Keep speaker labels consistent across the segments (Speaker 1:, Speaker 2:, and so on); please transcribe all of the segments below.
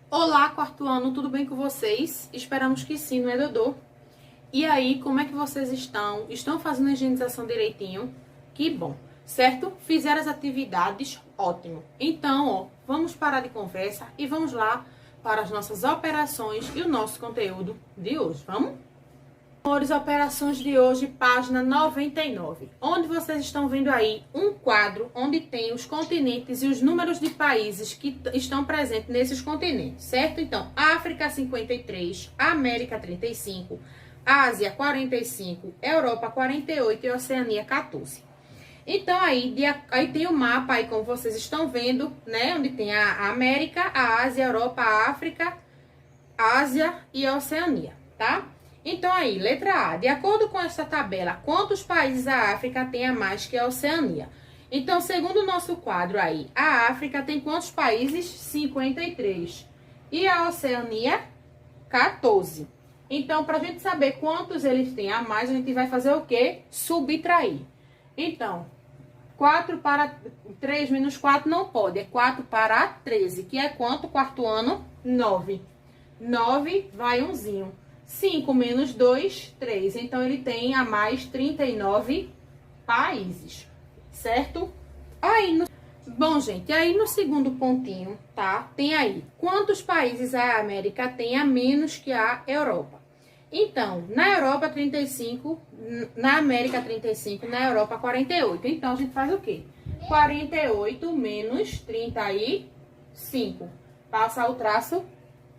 Speaker 1: Olá, quarto ano, tudo bem com vocês? Esperamos que sim, não é, Dodô? E aí, como é que vocês estão? Estão fazendo a higienização direitinho? Que bom, certo? Fizeram as atividades? Ótimo. Então, vamos parar de conversa e vamos lá para as nossas operações e o nosso conteúdo de hoje. Vamos? Amores, operações de hoje, página 99, onde vocês estão vendo aí um quadro onde tem os continentes e os números de países que estão presentes nesses continentes, certo? Então, África 53, América 35, Ásia 45, Europa 48 e Oceania 14. Então, aí tem o mapa aí, como vocês estão vendo, né? Onde tem a América, a Ásia, a Europa, a África, a Ásia e a Oceania, tá? Então, aí, letra A. De acordo com esta tabela, quantos países a África tem a mais que a Oceania? Então, segundo o nosso quadro aí, a África tem quantos países? 53. E a Oceania? 14. Então, para a gente saber quantos eles têm a mais, a gente vai fazer o quê? Subtrair. Então, 4 para 3 menos 4 não pode. É 4 para 13, que é quanto? Quarto ano? 9. 9 vai umzinho. 5 menos 2, 3. Então, ele tem a mais 39 países, certo? Bom, gente, aí no segundo pontinho, tá? Tem aí, quantos países a América tem a menos que a Europa? Então, na Europa, 35, na América, 35, na Europa, 48. Então, a gente faz o quê? 48 menos 35. Passa o traço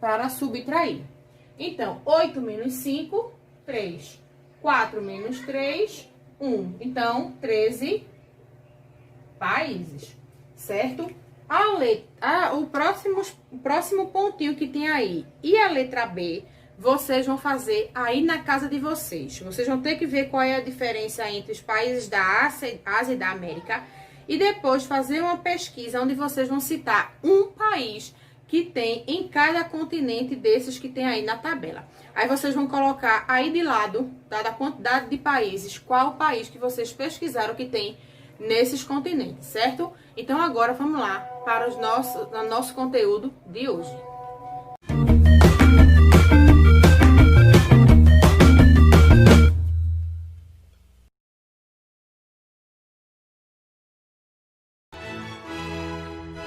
Speaker 1: para subtrair. Então, 8 menos 5, 3. 4 menos 3, 1. Então, 13 países, certo? O próximo pontinho que tem aí e a letra B, vocês vão fazer aí na casa de vocês. Vocês vão ter que ver qual é a diferença entre os países da Ásia e da América e depois fazer uma pesquisa onde vocês vão citar um país que tem em cada continente desses que tem aí na tabela. Aí vocês vão colocar aí de lado, dada a quantidade de países, qual país que vocês pesquisaram que tem nesses continentes, certo? Então agora vamos lá para o nosso conteúdo de hoje.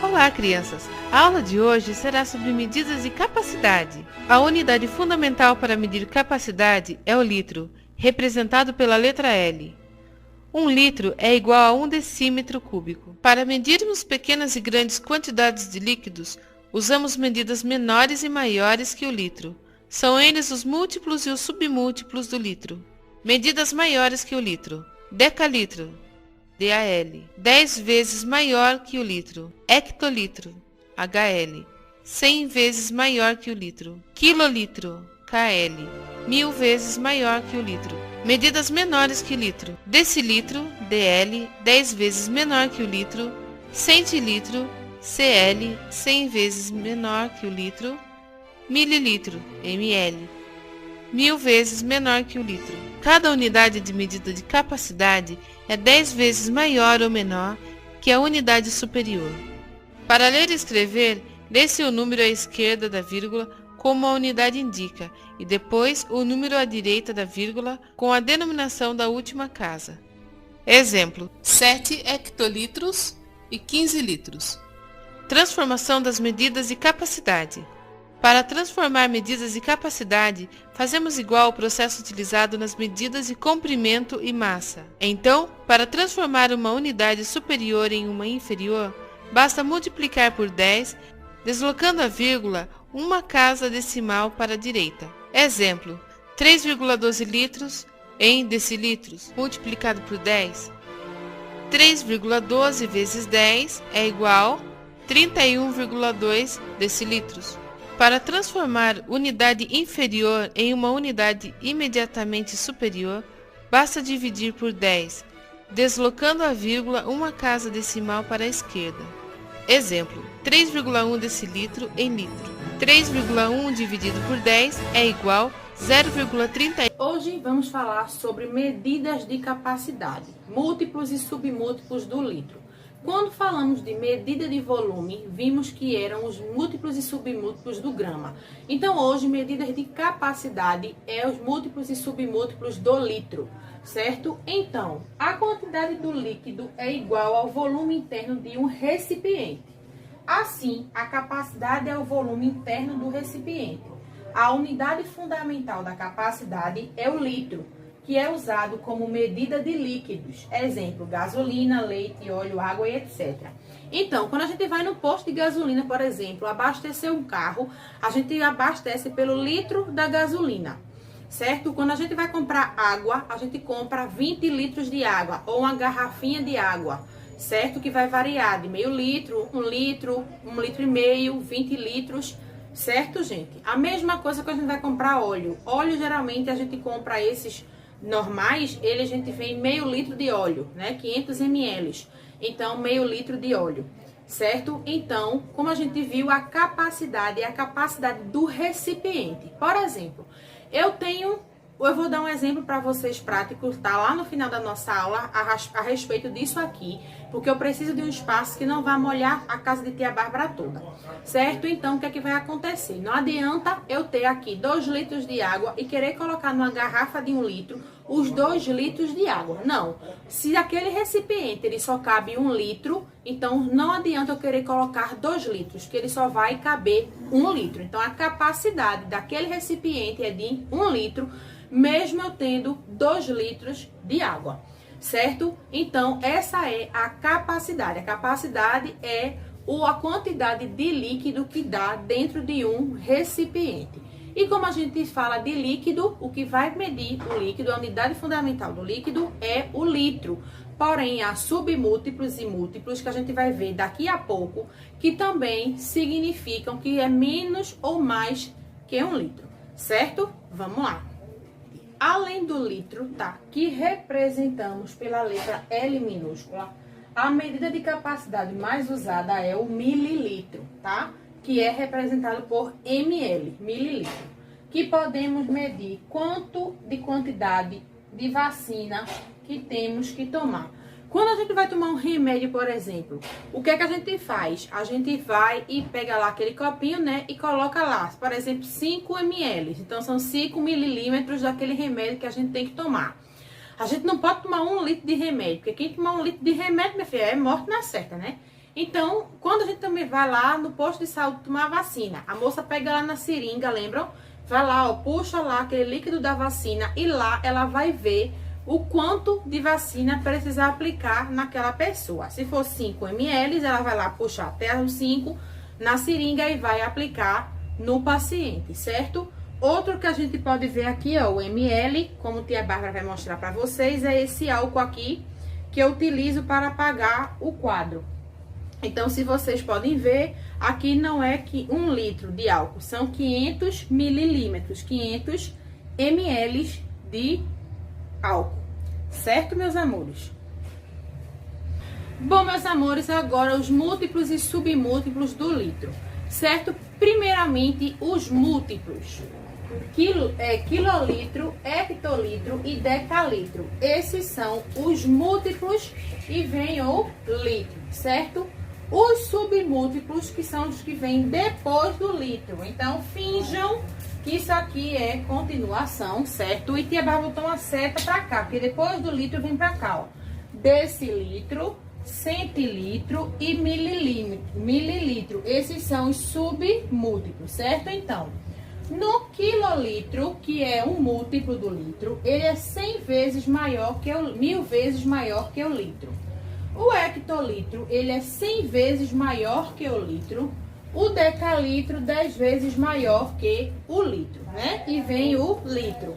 Speaker 2: Olá, crianças! A aula de hoje será sobre medidas de capacidade. A unidade fundamental para medir capacidade é o litro, representado pela letra L. 1 litro é igual a 1 decímetro cúbico. Para medirmos pequenas e grandes quantidades de líquidos, usamos medidas menores e maiores que o litro. São eles os múltiplos e os submúltiplos do litro. Medidas maiores que o litro. Decalitro, DAL, 10 vezes maior que o litro. Hectolitro, HL, 100 vezes maior que o litro. Quilolitro, KL, 1000 vezes maior que o litro. Medidas menores que litro. Decilitro, DL, 10 vezes menor que o litro. Centilitro, CL, 100 vezes menor que o litro. Mililitro, ML, 1000 vezes menor que o litro. Cada unidade de medida de capacidade é 10 vezes maior ou menor que a unidade superior. Para ler e escrever, lê-se o número à esquerda da vírgula como a unidade indica e depois o número à direita da vírgula com a denominação da última casa. Exemplo: 7 hectolitros e 15 litros. Transformação das medidas de capacidade. Para transformar medidas de capacidade, fazemos igual ao processo utilizado nas medidas de comprimento e massa. Então, para transformar uma unidade superior em uma inferior, basta multiplicar por 10, deslocando a vírgula uma casa decimal para a direita. Exemplo: 3,12 litros em decilitros, multiplicado por 10. 3,12 vezes 10 é igual a 31,2 decilitros. Para transformar unidade inferior em uma unidade imediatamente superior, basta dividir por 10, deslocando a vírgula uma casa decimal para a esquerda. Exemplo: 3,1 decilitro em litro. 3,1 dividido por 10 é igual a 0,30.
Speaker 1: Hoje vamos falar sobre medidas de capacidade, múltiplos e submúltiplos do litro. Quando falamos de medida de volume, vimos que eram os múltiplos e submúltiplos do grama. Então, hoje, medidas de capacidade é os múltiplos e submúltiplos do litro, certo? Então, a quantidade do líquido é igual ao volume interno de um recipiente. Assim, a capacidade é o volume interno do recipiente. A unidade fundamental da capacidade é o litro, que é usado como medida de líquidos. Exemplo, gasolina, leite, óleo, água e etc. Então, quando a gente vai no posto de gasolina, por exemplo, abastecer um carro, a gente abastece pelo litro da gasolina, certo? Quando a gente vai comprar água, a gente compra 20 litros de água ou uma garrafinha de água, certo? Que vai variar de meio litro, 1 litro, 1,5 litro, 20 litros, certo, gente? A mesma coisa quando a gente vai comprar óleo. Óleo, geralmente, a gente compra esses normais, a gente vem meio litro de óleo, né? 500 ml. Então, meio litro de óleo, certo? Então, como a gente viu, a capacidade é a capacidade do recipiente. Por exemplo, eu vou dar um exemplo para vocês práticos, tá? Lá no final da nossa aula, a respeito disso aqui, porque eu preciso de um espaço que não vá molhar a casa de tia Bárbara toda, certo? Então, o que é que vai acontecer? Não adianta eu ter aqui 2 litros de água e querer colocar numa garrafa de 1 litro os 2 litros de água. Não. Se aquele recipiente ele só cabe 1 litro, então não adianta eu querer colocar 2 litros, que ele só vai caber 1 litro. Então, a capacidade daquele recipiente é de 1 litro, mesmo eu tendo 2 litros de água, certo? Então, essa é a capacidade. A capacidade é a quantidade de líquido que dá dentro de um recipiente. E como a gente fala de líquido, o que vai medir o líquido, a unidade fundamental do líquido é o litro. Porém, há submúltiplos e múltiplos que a gente vai ver daqui a pouco, que também significam que é menos ou mais que 1 litro, certo? Vamos lá. Além do litro, tá? Que representamos pela letra L minúscula, a medida de capacidade mais usada é o mililitro, tá? Que é representado por ml, mililitro. Que podemos medir quanto de quantidade de vacina que temos que tomar. Quando a gente vai tomar um remédio, por exemplo, o que é que a gente faz? A gente vai e pega lá aquele copinho, né? E coloca lá, por exemplo, 5 ml. Então, são 5 mililímetros daquele remédio que a gente tem que tomar. A gente não pode tomar 1 litro de remédio, porque quem tomar 1 litro de remédio, minha filha, é morte na certa, né? Então, quando a gente também vai lá no posto de saúde tomar a vacina, a moça pega lá na seringa, lembram? Vai lá, ó, puxa lá aquele líquido da vacina e lá ela vai ver o quanto de vacina precisa aplicar naquela pessoa. Se for 5 ml, ela vai lá puxar até os 5 na seringa e vai aplicar no paciente, certo? Outro que a gente pode ver aqui, ó, o ml, como tia Bárbara vai mostrar para vocês, é esse álcool aqui que eu utilizo para apagar o quadro. Então, se vocês podem ver, aqui não é que 1 litro de álcool, são 500 mililímetros, 500 ml de álcool, certo, meus amores? Bom, meus amores, agora os múltiplos e submúltiplos do litro, certo? Primeiramente, os múltiplos. Quilolitro, hectolitro e decalitro. Esses são os múltiplos e vem o litro, certo? Os submúltiplos, que são os que vêm depois do litro. Então, finjam que isso aqui é continuação, certo? E tia Bárbara botou uma seta pra cá, porque depois do litro vem pra cá, ó. Decilitro, centilitro e mililitro. Esses são os submúltiplos, certo? Então, no quilolitro, que é um múltiplo do litro, ele é 100 vezes maior que 1000 vezes maior que o litro. O hectolitro, ele é 100 vezes maior que o litro. O decalitro, 10 vezes maior que o litro, né? E vem o litro.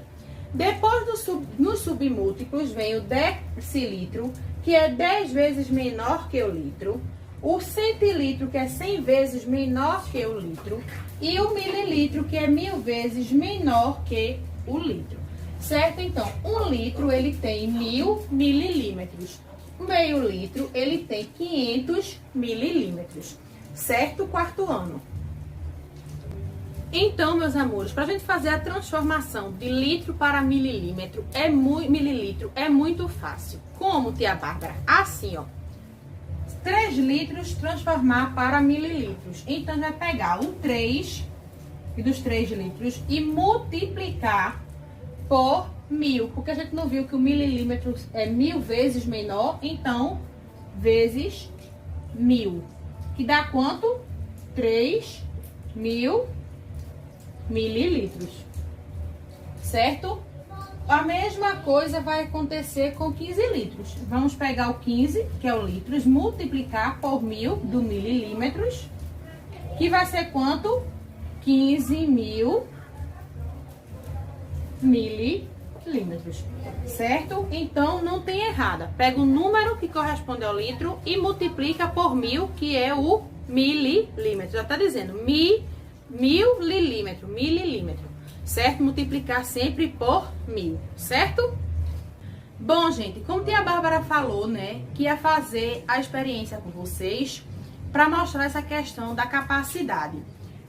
Speaker 1: Depois nos submúltiplos vem o decilitro, que é 10 vezes menor que o litro. O centilitro, que é 100 vezes menor que o litro. E o mililitro, que é 1000 vezes menor que o litro. Certo? Então, 1 litro, ele tem 1000 mililímetros. Meio litro, ele tem 500 mililímetros. Certo? Quarto ano. Então, meus amores, para a gente fazer a transformação de litro para mililitro é muito fácil. Como, tia Bárbara? Assim, ó. 3 litros transformar para mililitros. Então, vai pegar o 3 dos 3 litros e multiplicar por 1000. Porque a gente não viu que o mililímetro é 1000 vezes menor. Então, vezes 1000. Que dá quanto? 3.000 mililitros. Certo? A mesma coisa vai acontecer com 15 litros. Vamos pegar o 15, que é o litros, multiplicar por 1000 do mililímetros, que vai ser quanto? 15.000 mililímetros. Certo? Então, não tem errada. Pega o número que corresponde ao litro e multiplica por 1000, que é o mililímetro. Já tá dizendo, mililímetro. Certo? Multiplicar sempre por 1000, certo? Bom, gente, como a tia Bárbara falou, né, que ia fazer a experiência com vocês para mostrar essa questão da capacidade.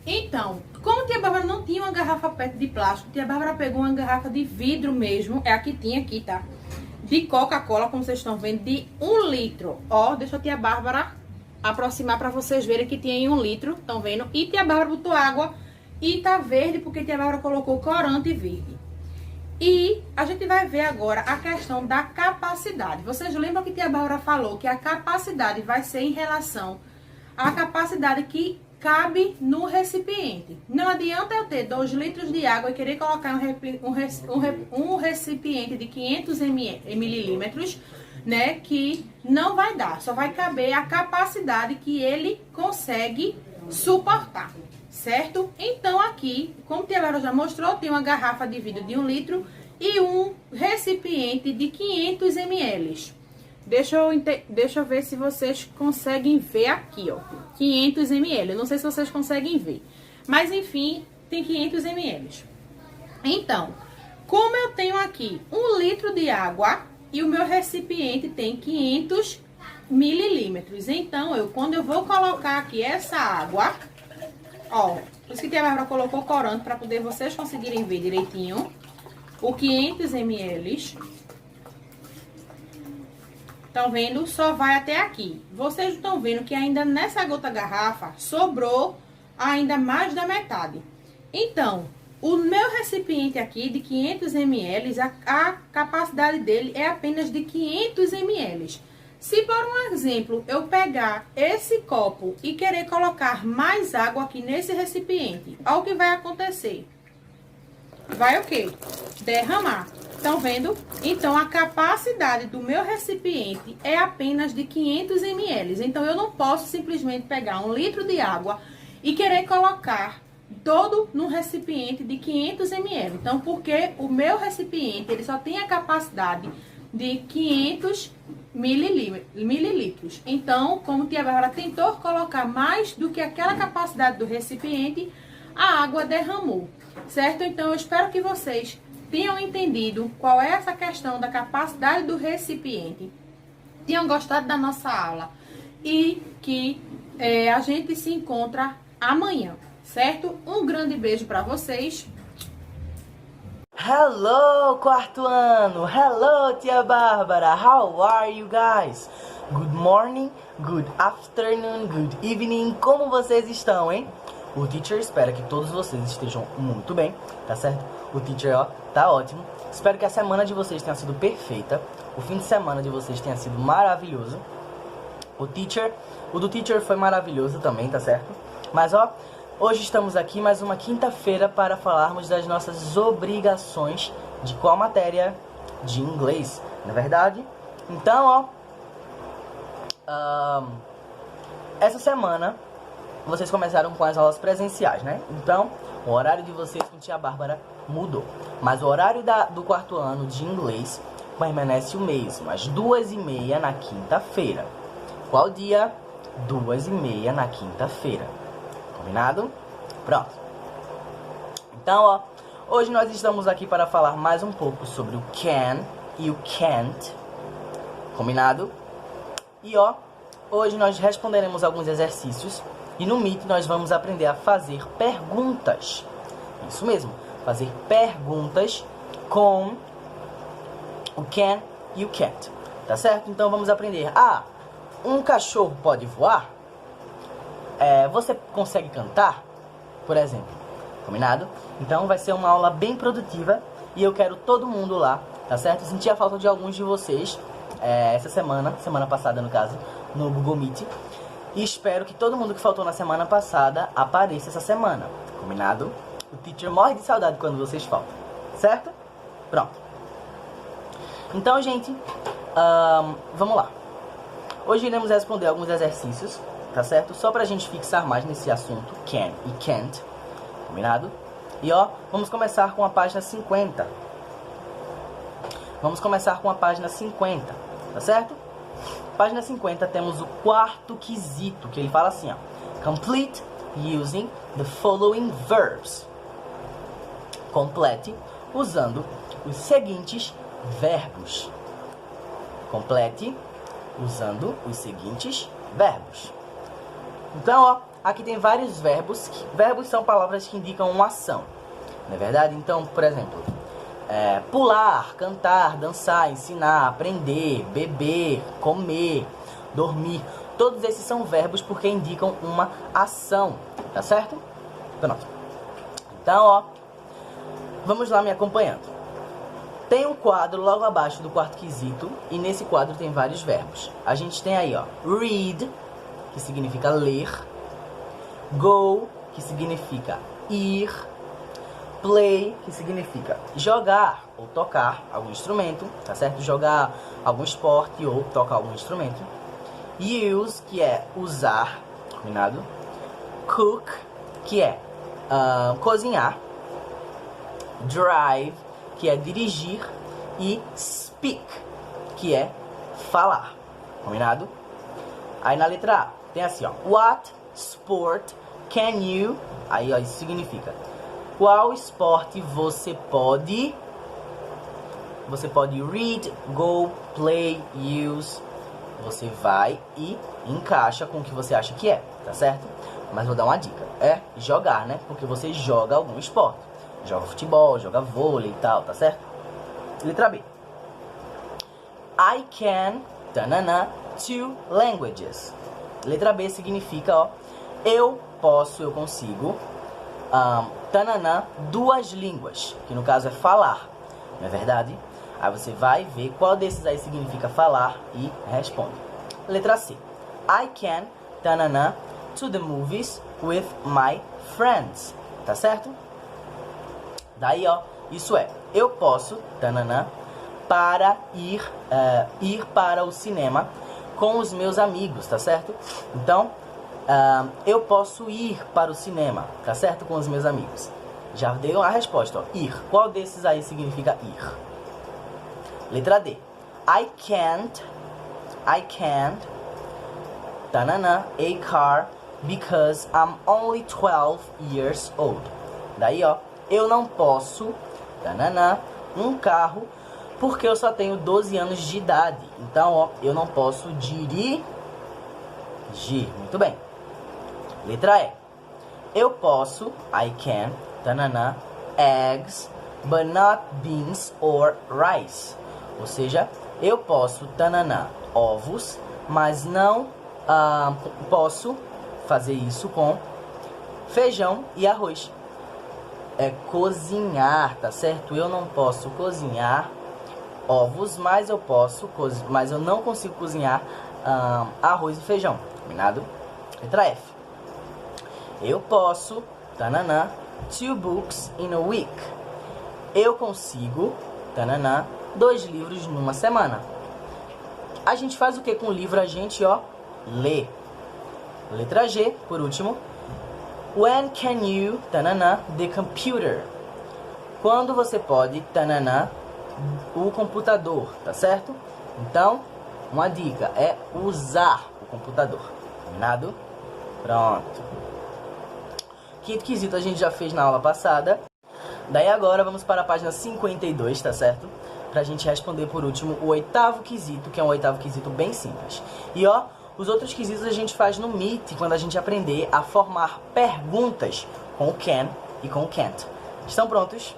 Speaker 1: Então, como a tia Bárbara não tinha uma garrafa PET de plástico, a tia Bárbara pegou uma garrafa de vidro mesmo, é a que tinha aqui, tá? De Coca-Cola, como vocês estão vendo, de 1 litro. Ó, deixa a tia Bárbara aproximar para vocês verem que tinha em 1 litro, estão vendo? E a tia Bárbara botou água. E tá verde porque a tia Bárbara colocou corante verde. E a gente vai ver agora a questão da capacidade. Vocês lembram que a tia Bárbara falou que a capacidade vai ser em relação à capacidade que cabe no recipiente. Não adianta eu ter 2 litros de água e querer colocar um recipiente de 500 mililímetros, né? Que não vai dar. Só vai caber a capacidade que ele consegue suportar. Certo? Então, aqui, como a tia Bárbara já mostrou, tem uma garrafa de vidro de 1 litro e um recipiente de 500 ml. Deixa eu ver se vocês conseguem ver aqui, ó. 500 ml. Eu não sei se vocês conseguem ver. Mas, enfim, tem 500 ml. Então, como eu tenho aqui 1 litro de água e o meu recipiente tem 500 mililímetros. Então, quando eu vou colocar aqui essa água... Ó, por isso que a tia Bárbara colocou corante para poder vocês conseguirem ver direitinho. O 500 ml. Estão vendo? Só vai até aqui. Vocês estão vendo que ainda nessa gota garrafa sobrou ainda mais da metade. Então, o meu recipiente aqui de 500 ml, a capacidade dele é apenas de 500 ml. Se, por um exemplo, eu pegar esse copo e querer colocar mais água aqui nesse recipiente, olha o que vai acontecer. Vai o quê? Derramar. Estão vendo? Então, a capacidade do meu recipiente é apenas de 500 ml. Então, eu não posso simplesmente pegar 1 litro de água e querer colocar todo no recipiente de 500 ml. Então, porque o meu recipiente, ele só tem a capacidade de 500 mililitros. Então, como tia Bárbara tentou colocar mais do que aquela capacidade do recipiente, a água derramou, certo? Então, eu espero que vocês tenham entendido qual é essa questão da capacidade do recipiente, tenham gostado da nossa aula e que a gente se encontra amanhã, certo? Um grande beijo para vocês.
Speaker 3: Hello, quarto ano! Hello, tia Bárbara! How are you guys? Good morning, good afternoon, good evening. Como vocês estão, hein? O teacher espera que todos vocês estejam muito bem, tá certo? O teacher, ó, tá ótimo. Espero que a semana de vocês tenha sido perfeita. O fim de semana de vocês tenha sido maravilhoso. O do teacher foi maravilhoso também, tá certo? Mas, ó, hoje estamos aqui mais uma quinta-feira para falarmos das nossas obrigações de qual matéria? De inglês, não é verdade? Então, ó, essa semana vocês começaram com as aulas presenciais, né? Então, o horário de vocês com tia Bárbara mudou. Mas o horário do quarto ano de inglês permanece o mesmo, às 2h30 na quinta-feira. Qual dia? 2h30 na quinta-feira. Combinado? Pronto. Então, ó, hoje nós estamos aqui para falar mais um pouco sobre o can e o can't. Combinado? E, ó, hoje nós responderemos alguns exercícios e no Meet nós vamos aprender a fazer perguntas. Isso mesmo, fazer perguntas com o can e o can't. Tá certo? Então vamos aprender a um cachorro pode voar? Você consegue cantar? Por exemplo, combinado? Então vai ser uma aula bem produtiva e eu quero todo mundo lá, tá certo? Eu senti a falta de alguns de vocês essa semana passada no caso, no Google Meet. E espero que todo mundo que faltou na semana passada apareça essa semana, combinado? O teacher morre de saudade quando vocês faltam, certo? Pronto. Então, gente, vamos lá. Hoje iremos responder alguns exercícios, tá certo? Só pra gente fixar mais nesse assunto, can e can't, combinado? E ó, vamos começar com a página 50. Vamos começar com a página 50, tá certo? Página 50 temos o quarto quesito, que ele fala assim, ó. Complete using the following verbs. Complete usando os seguintes verbos. Complete usando os seguintes verbos. Então, ó, aqui tem vários verbos. Verbos são palavras que indicam uma ação, não é verdade? Então, por exemplo, pular, cantar, dançar, ensinar, aprender, beber, comer, dormir. Todos esses são verbos porque indicam uma ação, tá certo? Pronto. Então, ó, vamos lá me acompanhando. Tem um quadro logo abaixo do quarto quesito e nesse quadro tem vários verbos. A gente tem aí, ó, read, que significa ler, go, que significa ir, play, que significa jogar ou tocar algum instrumento, tá certo? Jogar algum esporte ou tocar algum instrumento. Use, que é usar, combinado? Cook, que é cozinhar. Drive, que é dirigir. E speak, que é falar, combinado? Aí na letra A tem assim, ó, what sport can you... Aí, ó, isso significa qual esporte você pode read, go, play, use. Você vai e encaixa com o que você acha que é, tá certo? Mas vou dar uma dica, jogar, né? Porque você joga algum esporte. Joga futebol, joga vôlei e tal, tá certo? Letra B. I can, tanana, 2 languages. Letra B significa, ó, eu consigo, tanana, 2 línguas, que no caso é falar, não é verdade? Aí você vai ver qual desses aí significa falar e responde. Letra C. I can, tanana, to the movies with my friends. Tá certo? Daí, ó, isso é, eu posso, tanana, para ir para o cinema com os meus amigos, tá certo? Então, eu posso ir para o cinema, tá certo? Com os meus amigos. Já dei a resposta, ó, ir. Qual desses aí significa ir? Letra D. I can't, tanana, a car because I'm only 12 years old. Daí, ó, eu não posso, tanana, um carro porque eu só tenho 12 anos de idade. Então, ó, eu não posso dirigir. Muito bem. Letra E. Eu posso, I can, tanana, eggs, but not beans or rice. Ou seja, eu posso, tanana, ovos, mas não posso fazer isso com feijão e arroz. É cozinhar, tá certo? Eu não posso cozinhar ovos, mas eu não consigo cozinhar arroz e feijão, combinado? Letra F. Eu posso, tanana, 2 books in a week. Eu consigo, tanana, 2 livros numa semana. A gente faz o que com o livro? A gente, ó, lê. Letra G, por último. When can you, tanana, the computer? Quando você pode, tanana, o computador, tá certo? Então, uma dica é usar o computador, combinado? Pronto. Quinto quesito a gente já fez na aula passada. Daí agora vamos para a página 52, tá certo? Pra gente responder por último o 8º quesito, que é um 8º quesito bem simples. E ó, os outros quesitos a gente faz no Meet, quando a gente aprender a formar perguntas com o can e com o can't. Estão prontos?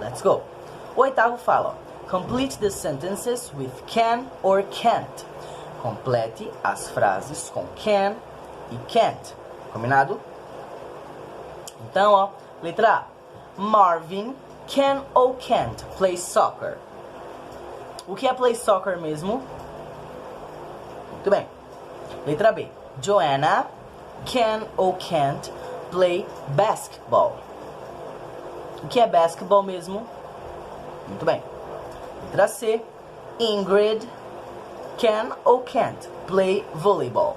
Speaker 3: Let's go! O 8º fala, ó, complete the sentences with can or can't. Complete as frases com can e can't. Combinado? Então, ó, letra A. Marvin can ou can't play soccer. O que é play soccer mesmo? Muito bem. Letra B. Joanna can ou can't play basketball. O que é basketball mesmo? Muito bem. Letra C. Ingrid can ou can't play volleyball.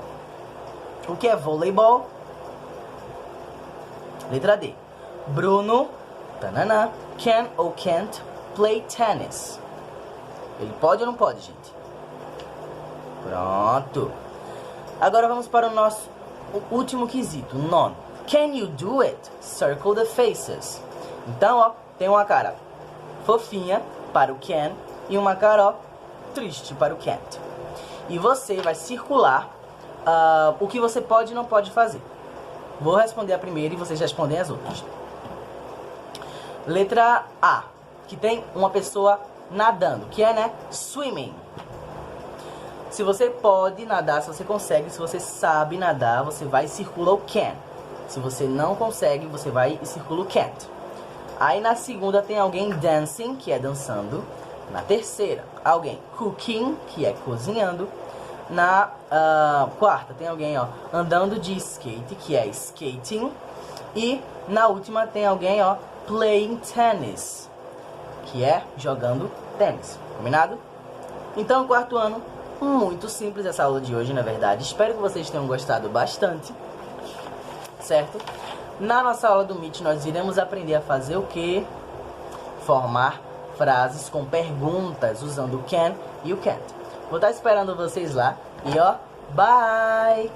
Speaker 3: O que é voleibol? Letra D. Bruno can ou can't play tennis. Ele pode ou não pode, gente? Pronto. Agora vamos para o nosso último quesito, nono. Can you do it? Circle the faces. Então, ó, tem uma cara fofinha para o can e uma cara, ó, triste para o can't. E você vai circular o que você pode e não pode fazer. Vou responder a primeira e vocês respondem as outras. Letra A, que tem uma pessoa nadando, que é, né, swimming. Se você pode nadar, se você consegue, se você sabe nadar, você vai e circula o can. Se você não consegue, você vai e circula o can't. Aí na segunda tem alguém dancing, que é dançando. Na terceira, alguém cooking, que é cozinhando. Na quarta tem alguém, ó, andando de skate, que é skating. E na última tem alguém, ó, playing tennis, que é jogando tênis. Combinado? Então, quarto ano, muito simples essa aula de hoje, na verdade. Espero que vocês tenham gostado bastante, certo? Na nossa aula do Meet, nós iremos aprender a fazer o quê? Formar frases com perguntas usando o can e o can't. Vou estar esperando vocês lá e ó, bye!